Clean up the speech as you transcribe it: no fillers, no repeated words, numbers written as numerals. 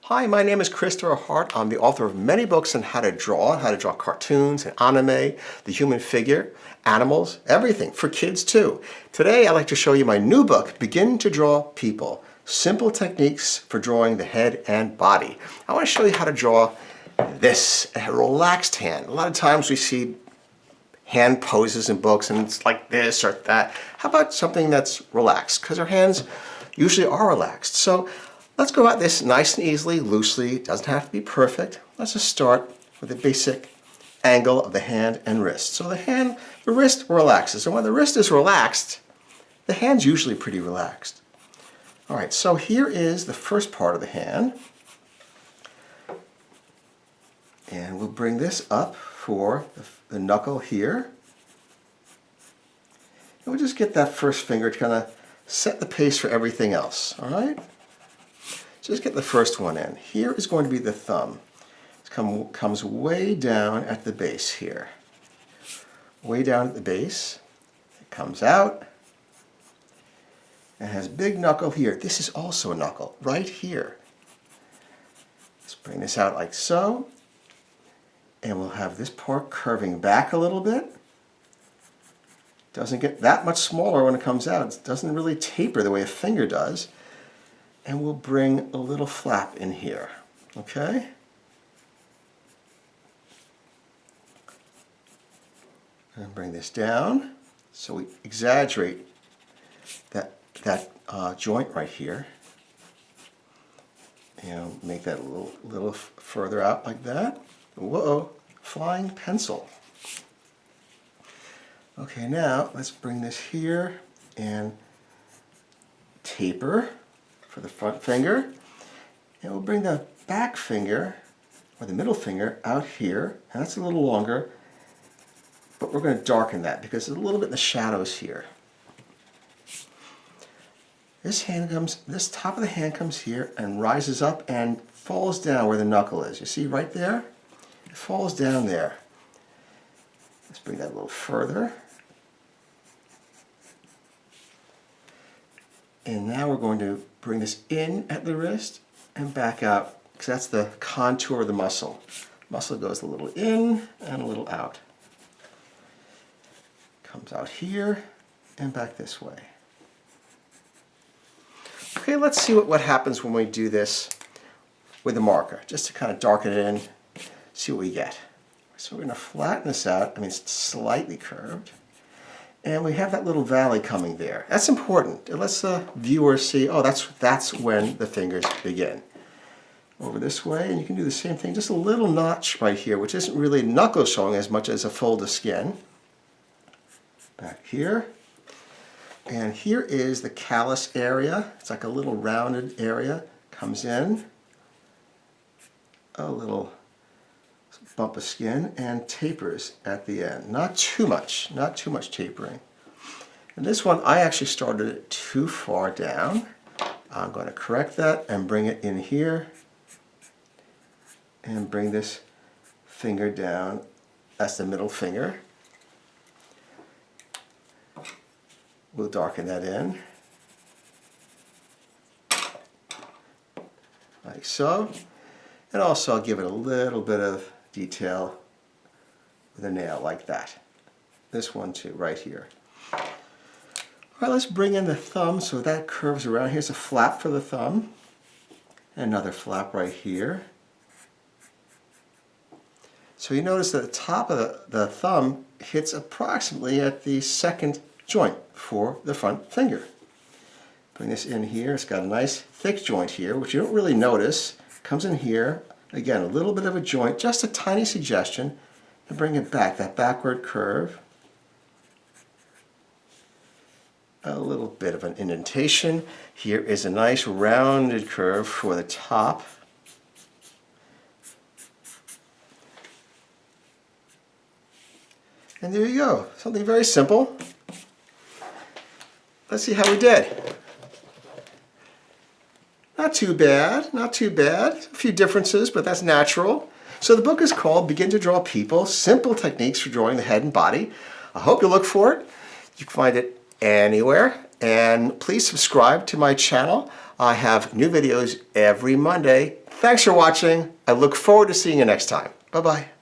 Hi, my name is Christopher Hart. I'm the author of many books on how to draw cartoons and anime, the human figure, animals, everything, for kids too. Today I'd like to show you my new book, Begin to Draw People, Simple Techniques for Drawing the Head and Body. I want to show you how to draw this, a relaxed hand. A lot of times we see hand poses in books and it's like this or that. How about something that's relaxed? Because our hands usually are relaxed. So let's go at this nice and easily, loosely. It doesn't have to be perfect. Let's just start with the basic angle of the hand and wrist. So the wrist relaxes. And when the wrist is relaxed, the hand's usually pretty relaxed. All right, so here is the first part of the hand. And we'll bring this up for the knuckle here. And we'll just get that first finger to kind of set the pace for everything else, all right? Just get the first one in. Here is going to be the thumb. It comes way down at the base here. Way down at the base. It comes out and has a big knuckle here. This is also a knuckle right here. Let's bring this out like so. And we'll have this part curving back a little bit. Doesn't get that much smaller when it comes out. It doesn't really taper the way a finger does. And we'll bring a little flap in here, okay? And bring this down so we exaggerate that joint right here. And make that a little further out like that. Whoa, flying pencil. Okay, now let's bring this here and taper for the front finger, and we'll bring the back finger or the middle finger out here, and that's a little longer, but we're going to darken that because there's a little bit in the shadows here. This top of the hand comes here and rises up and falls down where the knuckle is. You see right there? It falls down there. Let's bring that a little further. And now we're going to bring this in at the wrist and back out, because that's the contour of the muscle. Muscle goes a little in and a little out. Comes out here and back this way. Okay, let's see what happens when we do this with a marker, just to kind of darken it in, see what we get. So we're going to flatten this out. I mean, it's slightly curved. And we have that little valley coming there. That's important. It lets the viewer see, oh, that's when the fingers begin. Over this way, and you can do the same thing, just a little notch right here, which isn't really knuckle showing as much as a fold of skin. Back here. And here is the callus area. It's like a little rounded area. Comes in. A little bump of skin and tapers at the end. Not too much tapering. And this one, I actually started it too far down. I'm going to correct that and bring it in here and bring this finger down. That's the middle finger. We'll darken that in. Like so. And also I'll give it a little bit of detail with a nail like that. This one too, right here. All right, let's bring in the thumb so that curves around. Here's a flap for the thumb. And another flap right here. So you notice that the top of the thumb hits approximately at the second joint for the front finger. Bring this in here. It's got a nice thick joint here, which you don't really notice. Comes in here. Again, a little bit of a joint, just a tiny suggestion, and bring it back, that backward curve. A little bit of an indentation. Here is a nice rounded curve for the top. And there you go, something very simple. Let's see how we did. Not too bad, not too bad. A few differences, but that's natural. So the book is called Begin to Draw People, Simple Techniques for Drawing the Head and Body. I hope you look for it. You can find it anywhere. And please subscribe to my channel. I have new videos every Monday. Thanks for watching. I look forward to seeing you next time. Bye-bye.